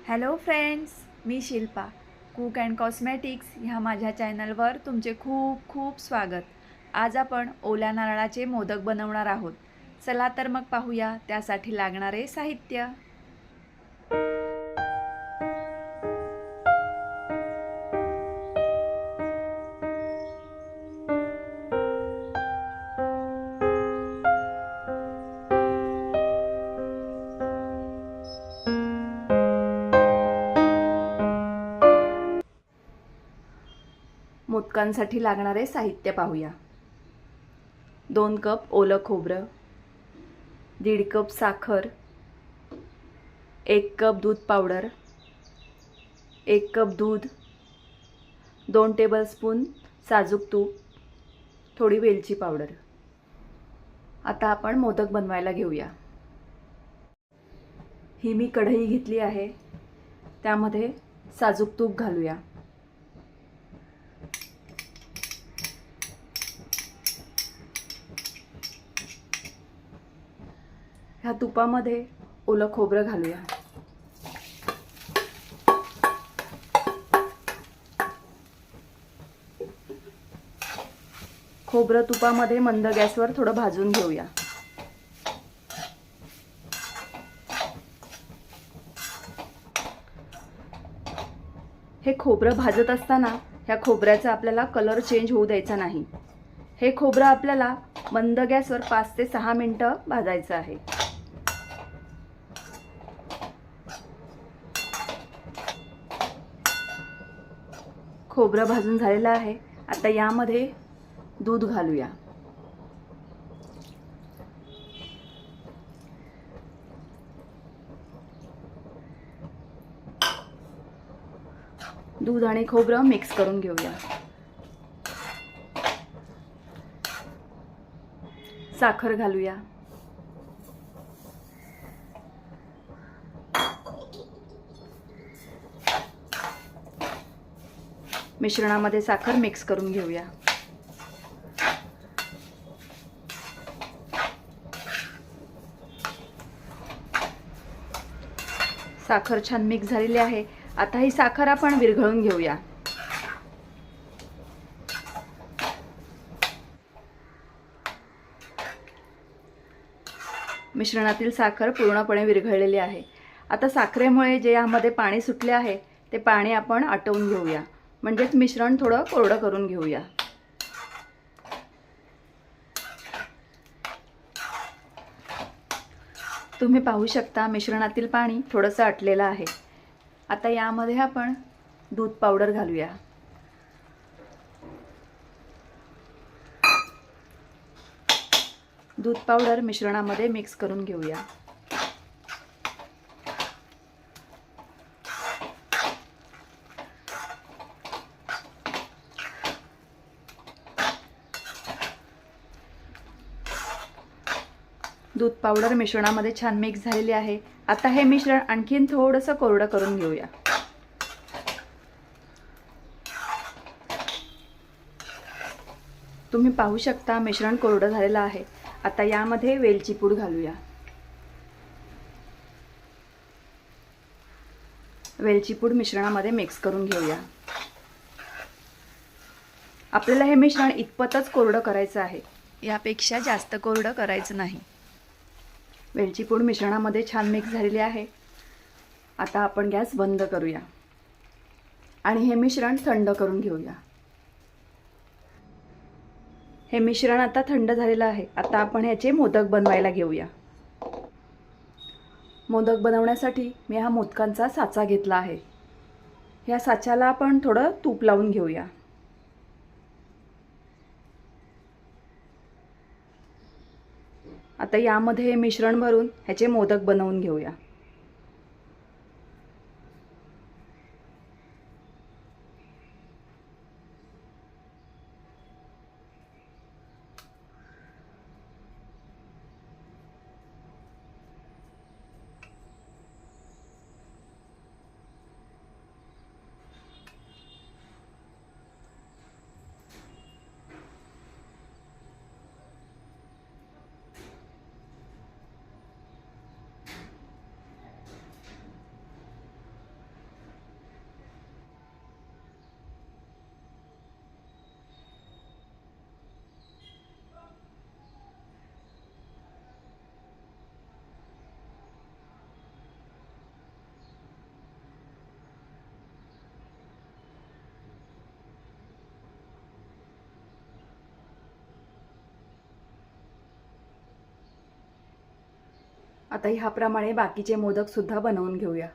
Hello friends, me Shilpa. Cook and cosmetics ह्या माझ्या चॅनलवर तुमचे खूप खूप स्वागत. आज आपण ओल्या नारळाचे मोदक बनवणार आहोत. चला तर मग पाहूया त्यासाठी लागणारे साहित्य. मोदकांसाठी लागणारे साहित्य पाहूया. 2 कप ओलं खोबरं, 1.5 कप साखर, 1 कप दूध पावडर, 1 कप दूध, 2 टेबलस्पून साजूक तूप, थोडी वेलची पावडर. आता आपण मोदक बनवायला घेऊया. ही मी कढई घेतली आहे, त्यामध्ये साजूक तूप घालूया. ह्या तुपामध्ये ओलं खोबरं घालूया. खोबरं तुपामध्ये मंद गॅसवर थोडं भाजून घेऊया. हे खोबरं भाजत असताना ह्या खोबऱ्याचा आपल्याला कलर चेंज होऊ द्यायचा नाही. हे खोबरं आपल्याला मंद गॅसवर 5 ते 6 मिनिटं भाजायचं आहे. खोबरं भाजून झालेलं आहे. आता यामध्ये दूध घालूया. दूध आणि खोबरं मिक्स करून घेऊया. साखर घालूया. मिश्रणामध्ये साखर मिक्स करून घेऊया. साखर छान मिक्स झालेली आहे. आता ही साखर आपण विरघळून घेऊया. मिश्रणातील साखर पूर्णपणे विरघळलेली आहे. आता साखरेमुळे जे यामध्ये पाणी सुटले आहे ते पाणी आपण आटवून घेऊया, म्हणजेच मिश्रण थोडं कोरडं करून घेऊया. तुम्ही पाहू शकता मिश्रणातील पाणी थोडंसं आटलेलं आहे. आता यामध्ये आपण दूध पावडर घालूया. दूध पावडर मिश्रणामध्ये मिक्स करून घेऊया. दूध पावडर मिश्रणामध्ये छान मिक्स झालेले आहे. आता हे मिश्रण आणखीन थोडंसं कोरडं करून घेऊया. तुम्ही पाहू शकता मिश्रण कोरडं झालेलं आहे. आता यामध्ये वेलची पूड घालूया. वेलची पूड मिश्रणामध्ये मिक्स करून घेऊया. आपल्याला हे मिश्रण इतपतच कोरडं करायचं आहे, यापेक्षा जास्त कोरडं करायचं नाही. वेलची पूड मिश्रणामध्ये छान मिक्स झालेली आहे. आता आपण गॅस बंद करूया आणि हे मिश्रण थंड करून घेऊया. हे मिश्रण आता थंड झालेलं आहे. आता आपण ह्याचे मोदक बनवायला घेऊया. मोदक बनवण्यासाठी मी हा मोदकांचा साचा घेतला आहे. या साच्याला आपण थोडं तूप लावून घेऊया. आता यामध्ये हे मिश्रण भरून ह्याचे मोदक बनवून घेऊया. आता ह्याप्रमाणे बाकीचे मोदक सुद्धा बनवून घेऊया.